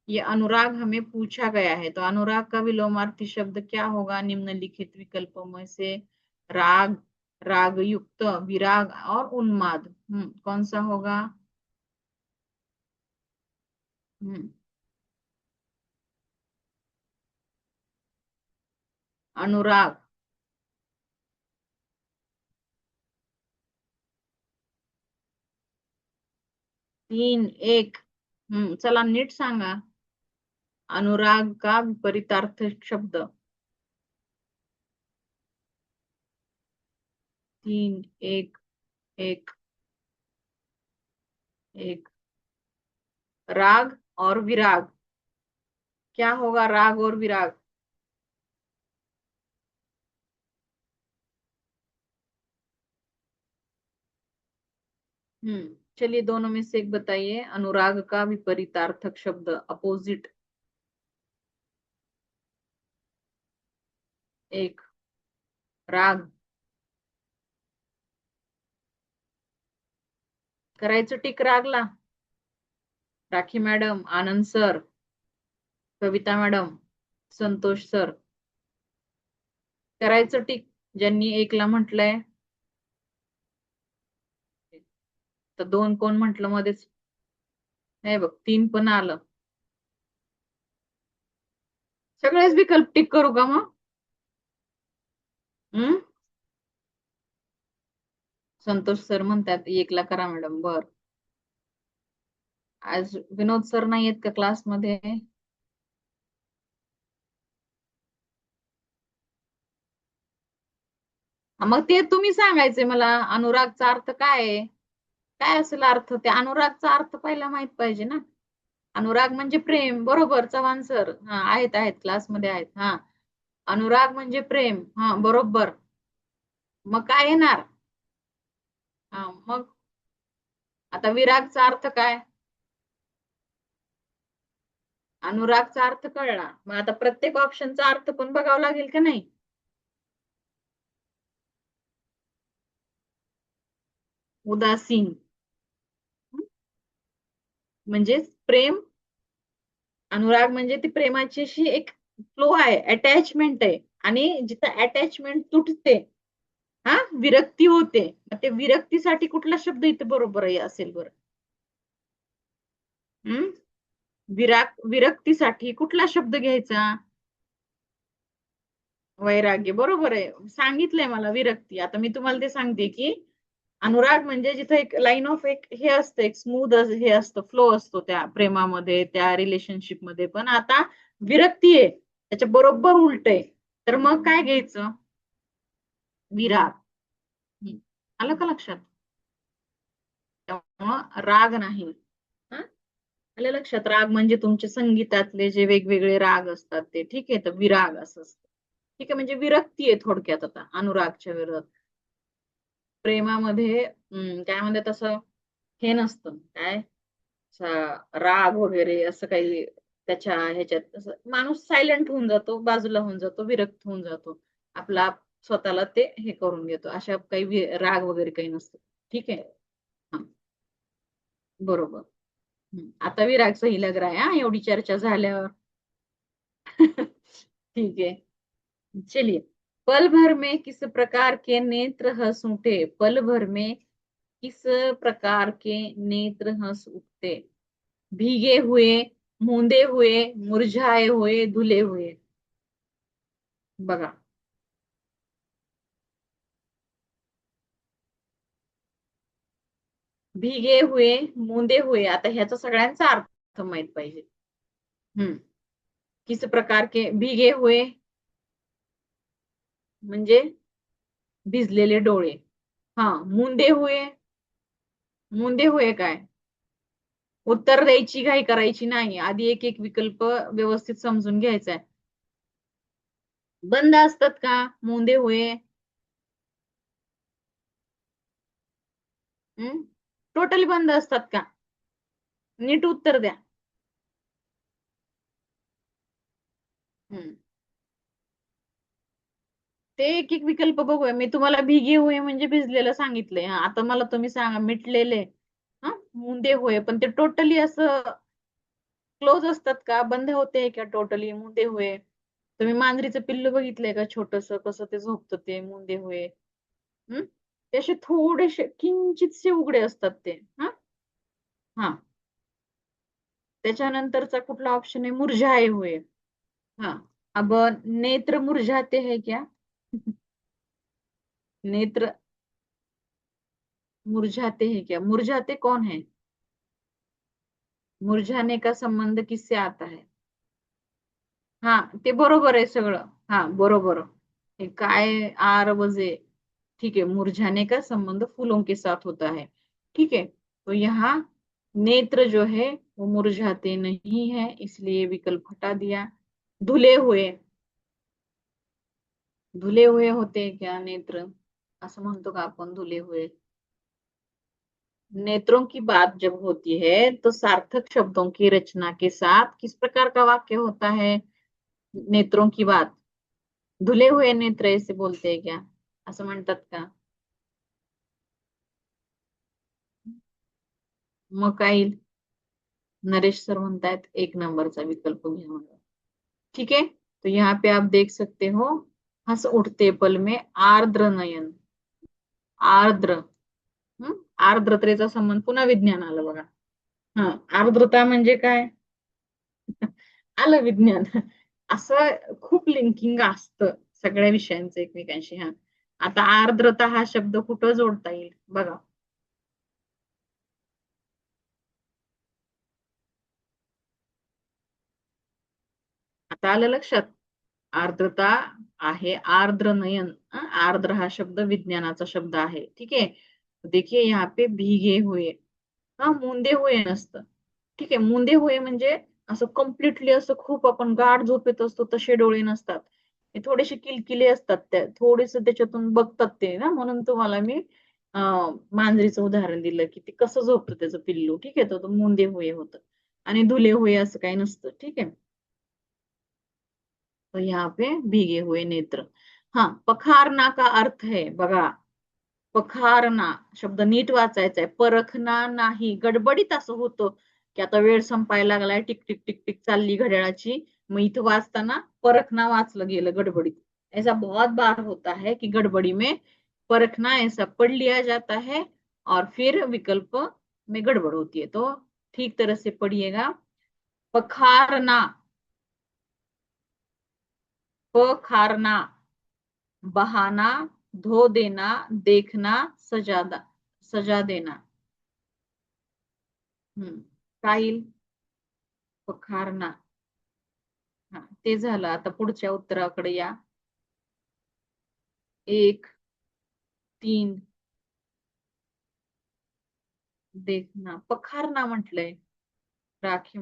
ये अनुराग हमें पूछा गया है, तो अनुराग का विलोमार्थी शब्द क्या होगा निम्नलिखित विकल्पों में से, राग, राग युक्त, विराग और उन्माद, कौन सा होगा? हम्म अनुराग. 3-1. चला नीट सांगा. अनुराग का विपरीतार्थ शब्द. 3-1. 1. 1. राग और विराग. क्या होगा राग और विराग? चलिए दोनों में से एक बताइए, अनुराग का विपरीतार्थक शब्द, अपोजिट. 1. राग. करायचं टिक रागला. राखी मॅडम, आनंद सर, कविता मॅडम, संतोष सर. करायचं टिक ज्यांनी 1ला म्हटलंय. तर 2 कोण म्हटलं मध्येच? हे बघ 3 पण आलं. सगळेच विकल्प टिक करू का मग? संतोष सर म्हणतात 1ला करा मॅडम. बर. आज विनोद सर नाही आहेत का क्लासमध्ये? मग ते तुम्ही सांगायचे मला, अनुरागचा अर्थ काय आहे? काय असेल अर्थ? ते अनुरागचा अर्थ पहिला माहित पाहिजे ना. अनुराग म्हणजे प्रेम. बरोबर चव्हाण सर. हा आहेत आहेत क्लासमध्ये आहेत. हा अनुराग म्हणजे प्रेम. हा बरोबर. मग काय येणार? हा मग आता विरागचा अर्थ काय? अनुरागचा अर्थ कळला, मग आता प्रत्येक ऑप्शनचा अर्थ पण बघावा लागेल का नाही? उदासीन म्हणजे प्रेम. अनुराग म्हणजे ती प्रेमाची अशी एक फ्लो आहे, अटॅचमेंट आहे. आणि जिथं अटॅचमेंट तुटते, हा विरक्ती होते. मग ते विरक्तीसाठी कुठला शब्द इथं बरोबर आहे असेल बरं? विरक्तीसाठी कुठला शब्द घ्यायचा? वैराग्य. बरोबर आहे. सांगितलंय मला विरक्ती. आता मी तुम्हाला ते सांगते की अनुराग म्हणजे जिथे एक लाईन ऑफ एक हे असतं, एक स्मूथ हे असतं, फ्लो असतो त्या प्रेमामध्ये, त्या रिलेशनशिप मध्ये. पण आता विरक्ती आहे, त्याच्या बरोबर उलट आहे. तर मग काय घ्यायचं? विराग. आलं का लक्षात? त्यामुळं राग नाही. हा आलं लक्षात? राग म्हणजे तुमचे संगीतातले जे वेगवेगळे राग असतात ते. ठीक आहे, तर विराग असं असतं. ठीक आहे, म्हणजे विरक्ती आहे थोडक्यात आता अनुरागच्या विरोधात. प्रेमामध्ये काय म्हणतात तसं हे नसतं काय, राग वगैरे असं काही. त्याच्या ह्याच्यात माणूस सायलेंट होऊन जातो, बाजूला होऊन जातो, विरक्त होऊन जातो. आपला स्वतःला ते हे करून घेतो. अशा काही राग वगैरे काही नसतं. ठीक आहे. हा बरोबर. आता विराग सही लग रहा है हा, एवढी चर्चा झाल्यावर. ठीक है, चलिए. पल भर में किस प्रकार के नेत्र हंस उठे? पल भर में किस प्रकार के नेत्र हंस उठते? भीगे हुए, मूंदे हुए, मुरझाए हुए, धुले हुए. बघा. भीगे हुए, मूंदे हुए. आता ह्याचा सगळ्यांचा अर्थ माहित पाहिजे. हम्म किस प्रकार के भीगे हुए म्हणजे भिजलेले डोळे. हा मुंदे हुए. मुंदे हुए काय? उत्तर द्यायची घाई करायची नाही, आधी एक एक विकल्प व्यवस्थित समजून घ्यायचा आहे. बंद असतात का मुंदे हुए? टोटली बंद असतात का? नीट उत्तर द्या. हम्म ते एक एक विकल्प बघूया. मी तुम्हाला भिगे हुए म्हणजे भिजलेलं सांगितलंय. हा आता मला तुम्ही सांगा मिटलेले. हा मुंदे होय, पण ते टोटली असं क्लोज असतात का? बंद होते का टोटली मुंदे हुए? तुम्ही मांजरीचं पिल्लू बघितलंय का छोटस, कसं ते झोपतं ते मुंदे हुए? ते असे थोडेसे किंचितसे उघडे असतात ते. हा हा त्याच्यानंतरचा कुठला ऑप्शन आहे? मुरझाए हुए. हा अब नेत्र मुरझाते हैं क्या? नेत्र मुरझाते हैं क्या? मुरझाते कौन है? मुरझाने का संबंध किससे आता है? हाँ ते बरोबर आहे सगळं. हा बरोबर. हे काय आर वजे. ठीक है, मुरझाने का संबंध फूलों के साथ होता है. ठीक है, तो यहाँ नेत्र जो है वो मुरझाते नहीं है, इसलिए विकल्प हटा दिया. धुले हुए. धुले हुए होते क्या नेत्र? असं म्हणतो का आपण धुले हुए? नेत्रों की बात जब होती है तो सार्थक शब्दों की रचना के साथ किस प्रकार का वाक्य होता है? नेत्रों की बात. धुले हुए नेत्र ऐसे बोलते हैं क्या? असं म्हणतात का? मग काय येईल? नरेश सर म्हणतायत 1 नंबरचा विकल्प घ्या म्हणून. ठीक है, तो यहाँ पे आप देख सकते हो, हंस उठते पल में आर्द्र नयन. आर्द्र. आर्द्रतेचा संबंध पुन्हा विज्ञान आलं बघा. हा, आर्द्रता म्हणजे काय? आलं विज्ञान. असं खूप लिंकिंग असतं सगळ्या विषयांचं एकमेकांशी. हा, आता आर्द्रता हा शब्द कुठं जोडता येईल बघा. आता आलं लक्षात? आर्द्रता आहे आर्द्र नयन. आर्द्र हा शब्द विज्ञानाचा शब्द आहे. ठीक है, देखिए यहाँ पे भीगे हुए. हा, मुंदे हुए नसतं. ठीक आहे, मुंदे हुए म्हणजे असं कम्प्लिटली असं खूप आपण गाढ झोपेत असतो तसे डोळे नसतात. हे थोडेसे किलकिले असतात, त्या थोडेस त्याच्यातून बघतात ते ना, म्हणून तुम्हाला मी मांजरीचं उदाहरण दिलं की ते कसं झोपतं त्याचं पिल्लू. ठीक आहे, तो मुंदे हुए होतं. आणि धुले हुए असं काही नसतं. ठीक आहे, तो यहाँ पे भीगे हुए नेत्र. हाँ, पखारना का अर्थ है बघा. पखारना शब्द नीट वाचायचा आहे. परखना नाही. गडबडीत असं होतं की आता वेळ संपायला लागलाय, टिक टिक टिक टिक चालली घड्याळाची, मग इथं वाचताना परखना वाचलं गेलं गडबडीत. ऐसा बहुत बार होता है कि गड़बड़ी में परखना ऐसा पढ़ लिया जाता है और फिर विकल्प में गड़बड़ होती है. तो ठीक तरह से पढ़िएगा. पखारना. पखारना. बहाना. धो देना. देखना. सजा देना. काय पखारना. हा, ते झालं. आता पुढच्या उत्तराकडे या. 1, 3. देखना. पखारना म्हटलंय. राखी.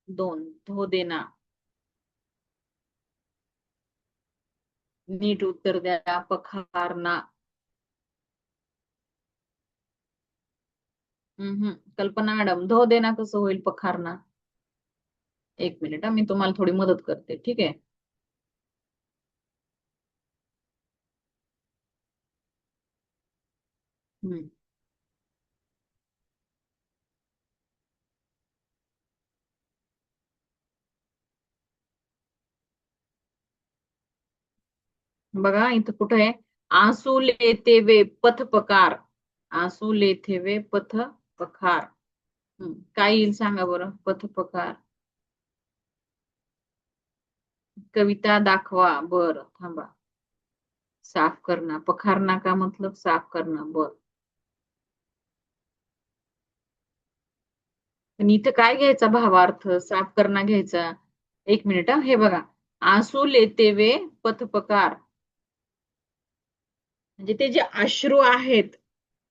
2. धो देना. नीट उत्तर द्या. पखारना. कल्पना मॅडम, धो देना कसं होईल पखारना? 1 मिनिट मी तुम्हाला थोडी मदत करते. ठीक आहे. बघा इथं कुठं आहे? आंसू लेते वे पथ पकार. आंसू लेते वे पथ पखार. काय येईल सांगा बरं? पथ पकार. कविता दाखवा. बर थांबा. साफ करना. पखारना का मतलब साफ करना. बर, पण इथं काय घ्यायचा भावार्थ? साफ करणं घ्यायचा. 1 मिनिट हे बघा. आंसू लेते वे पथ पकार म्हणजे ते जे अश्रू आहेत,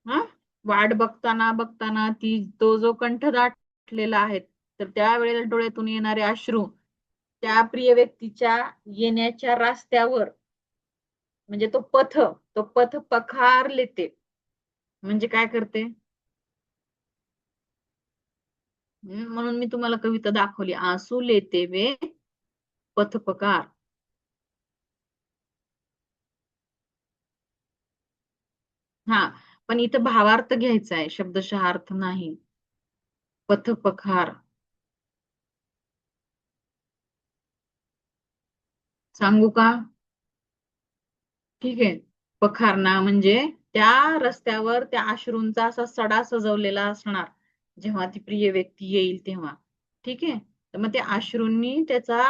हा, वाट बघताना बघताना ती तो जो कंठ दाटलेला आहे, तर त्यावेळेला डोळ्यातून येणारे अश्रू त्या प्रिय व्यक्तीच्या येण्याच्या रस्त्यावर म्हणजे तो पथ पखार लेते. म्हणजे काय करते? म्हणून मी तुम्हाला कविता दाखवली. आंसू लेते वे पथ पकार. हा, पण इथं भावार्थ घ्यायचा आहे, शब्दशः अर्थ नाही. पथ पखार. सांगू का? ठीक आहे. पखारणा म्हणजे त्या रस्त्यावर त्या अश्रूंचा असा सडा सजवलेला असणार जेव्हा ती प्रिय व्यक्ती येईल तेव्हा. ठीक आहे, तर मग त्या अश्रूंनी त्याचा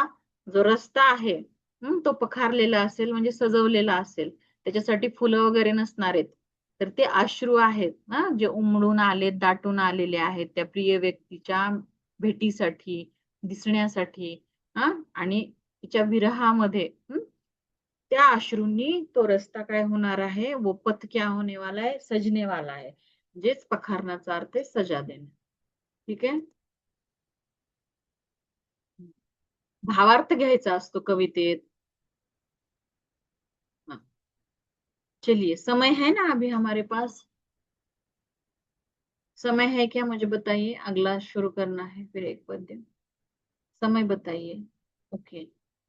जो रस्ता आहे तो पखारलेला असेल म्हणजे सजवलेला असेल, त्याच्यासाठी फुलं वगैरे नसणार आहेत, तर ते अश्रू आहेत ना, जे उमडून आलेत, दाटून आलेले आहेत त्या प्रिय व्यक्तीच्या भेटीसाठी, दिसण्यासाठी. आणि तिच्या विरहामध्ये त्या अश्रूंनी तो रस्ता काय होणार आहे, वो पथ क्या होने वाला है, सजने वाला है. म्हणजेच पखारण्याचा अर्थ आहे सजा देणे. ठीक आहे. भावार्थ घ्यायचा असतो कवितेत. हाँ, चलिए, समय है ना अभी हमारे पास? समय है क्या, मुझे बताइए, अगला शुरू करना है फिर एक पद्य. समय बताइए. ओके,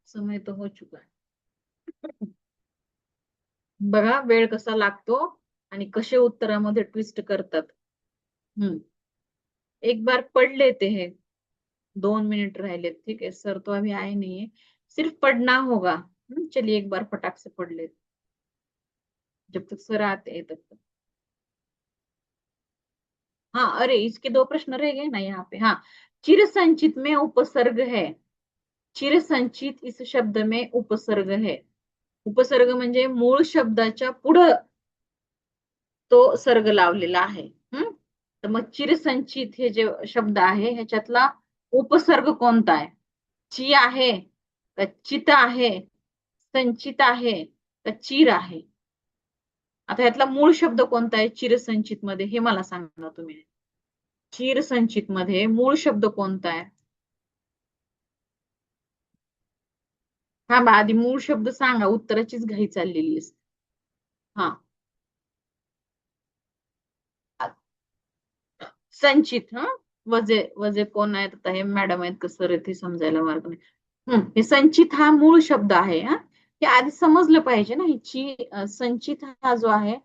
समय तो हो चुका है. बघा वेळ कसा लागतो आणि कसे उत्तरामध्ये ट्विस्ट करतात. हम्म. एक बार पढ़ लेते हैं. 2 मिनट रह ले, ठीक है, सर तो अभी आए नहीं है, सिर्फ पढ़ना होगा. चलिए एक बार फटाक से पढ़ लेते, जब तक सर आते हैं तब तक. हाँ, अरे इसके 2 प्रश्न रह गए ना यहाँ पे. हाँ, चिर संचित में उपसर्ग है. चिर संचित इस शब्द में उपसर्ग है. उपसर्ग म्हणजे मूळ शब्दाच्या पुढं तो सर्ग लावलेला आहे. तर मग चिरसंचित हे जे शब्द आहे ह्याच्यातला उपसर्ग कोणता आहे? ची आहे का चित आहे, संचित आहे का चिर आहे? आता ह्यातला मूळ शब्द कोणता आहे चिरसंचित मध्ये, हे मला सांगा तुम्ही. चिरसंचित मध्ये मूळ शब्द कोणता आहे? हा बा, आधी मूळ शब्द सांगा, उत्तराचीच घाई चाललेली असते. हा, संचित. वजे वजे कोण आहेत आता, हे मॅडम आहेत का सर आहेत हे समजायला मार्ग नाही. हे संचित हा मूळ शब्द आहे. हे आधी समजलं पाहिजे ना. हिची संचित हा जो आहे,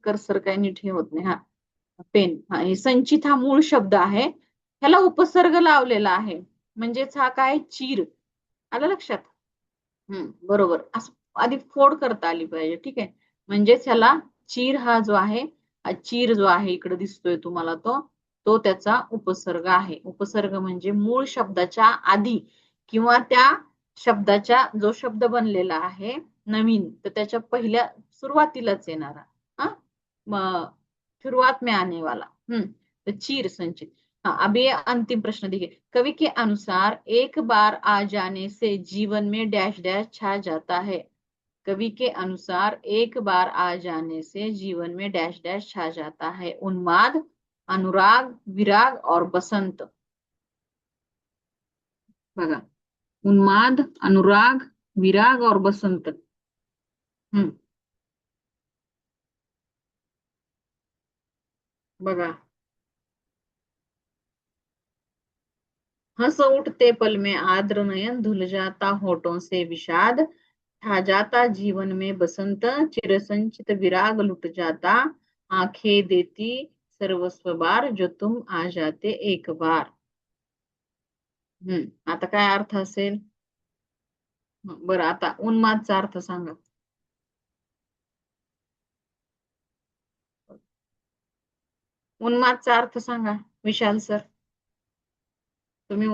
कर्सर काय नीट हे होत नाही. पेन. हे संचित हा मूळ शब्द आहे, ह्याला उपसर्ग लावलेला आहे, म्हणजेच हा काय चीर. आलं लक्षात? बरोबर. असं आधी फोड करता आली पाहिजे, ठीक आहे. म्हणजेच ह्याला चीर हा जो आहे, चीर जो आहे इकडे दिसतोय तुम्हाला, तो तो त्याचा उपसर्ग आहे. उपसर्ग म्हणजे मूळ शब्दाच्या आधी किंवा त्या शब्दाच्या, जो शब्द बनलेला आहे नवीन, तर त्याच्या पहिल्या सुरुवातीलाच येणारा. हा, शुरुआत में आने वाला. तो चीर संचित. हाँ, अब ये अंतिम प्रश्न देखिए. कवि के अनुसार एक बार आ जाने से जीवन में डैश डैश छा जाता है. कवि के अनुसार एक बार आ जाने से जीवन में डैश डैश छा जाता है. उन्माद, अनुराग, विराग और बसंत. बघा, उन्माद, अनुराग, विराग और बसंत. हम्म. बघा, हंस उठते पल में आर्द्र नयन, धुल जाता होठों से विषाद, छा जाता जीवन में बसंत, चिरसंचित विराग लुट जाता, आंखें देती सर्वस्व बार, जो तुम आ जाते एक बार. आता काय अर्थ असेल? बरं, आता उन्मादचा अर्थ सांगा. उन्मादचा अर्थ सांगा विशाल सर. तुम्ही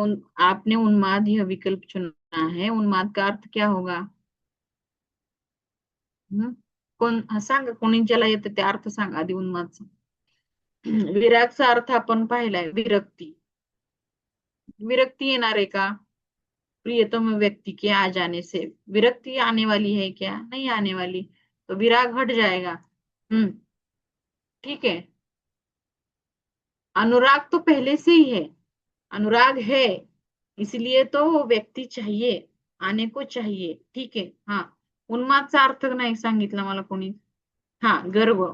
आपने उन्माद यह विकल्प चुना है, उन्माद का अर्थ क्या होगा? कोण सांगा, कोणी ज्याला येतं ते अर्थ सांगा आधी उन्मादचा. विरागचा अर्थ आपण पाहिलाय, विरक्ती. विरक्ती येणार आहे का? प्रियतम व्यक्ति के आ जाने से विरक्ति आने वाली है क्या? नहीं आने वाली, तो विराग हट जाएगा. हम्म. ठीक है. अनुराग तो पहले से ही है, अनुराग है, इसलिए तो वो व्यक्ती चाहिए, आने को चाहिए. ठीक आहे. हा, उन्मादचा अर्थ नाही सांगितला मला कोणी. हा, गर्व.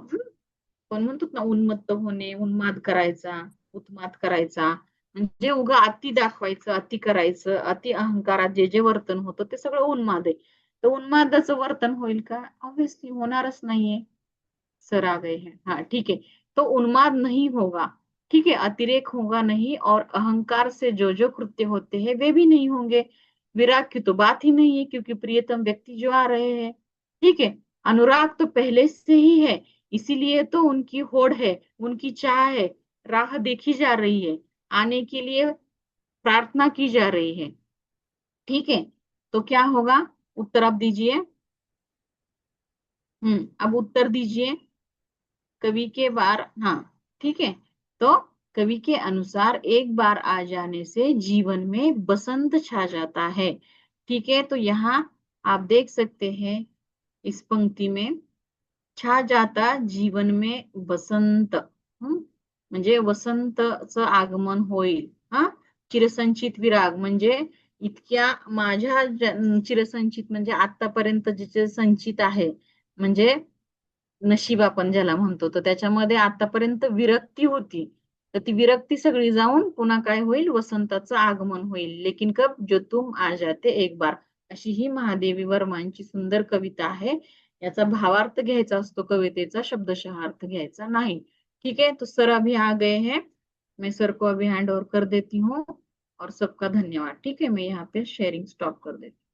पण म्हणतो ना, उन्मत्त होणे, उन्माद करायचा, उत्माद करायचा, म्हणजे उगा अति दाखवायचं, अति करायचं, अति अहंकारात जे जे वर्तन होतं ते सगळं उन्माद आहे. तर उन्मादाचं वर्तन होईल का? ऑब्वियसली होणारच नाहीये. सर आ गए हैं. हाँ, ठीक है. तो उन्माद नहीं होगा, ठीक है, अतिरेक होगा नहीं, और अहंकार से जो जो कृत्य होते हैं वे भी नहीं होंगे. विराग की तो बात ही नहीं है, क्योंकि प्रियतम व्यक्ति जो आ रहे हैं. ठीक है. अनुराग तो पहले से ही है, इसीलिए तो उनकी होड़ है, उनकी चाह है, राह देखी जा रही है, आने के लिए प्रार्थना की जा रही है. ठीक है. तो क्या होगा? उत्तर आप दीजिए। अब उत्तर दीजिए। कवि के बार, हाँ, ठीक है। तो कवि के अनुसार एक बार आ जाने से जीवन में बसंत छा जाता है। ठीक है, तो यहाँ आप देख सकते हैं इस पंक्ति में, छा जाता जीवन में बसंत, म्हणजे वसंतचं आगमन होईल, हा. चिरसंचित विराग म्हणजे इतक्या माझ्या चिरसंचित म्हणजे आतापर्यंत जे संचित आहे, म्हणजे नशीब आपण ज्याला म्हणतो, तर त्याच्यामध्ये आतापर्यंत विरक्ती होती. तर ती विरक्ती सगळी जाऊन पुन्हा काय होईल? वसंताचं आगमन होईल. लेकिन कब? जो तुम आ जाते एक बार. अशी ही महादेवी वर्मांची सुंदर कविता आहे. याचा भावार्थ घ्यायचा असतो कवितेचा, शब्दशः अर्थ घ्यायचा नाही. ठीक है, तो सर अभी आ गए हैं, मैं सर को अभी हैंड ओवर कर देती हूँ। और सबका धन्यवाद। ठीक है, मैं यहाँ पे शेयरिंग स्टॉप कर देती हूँ।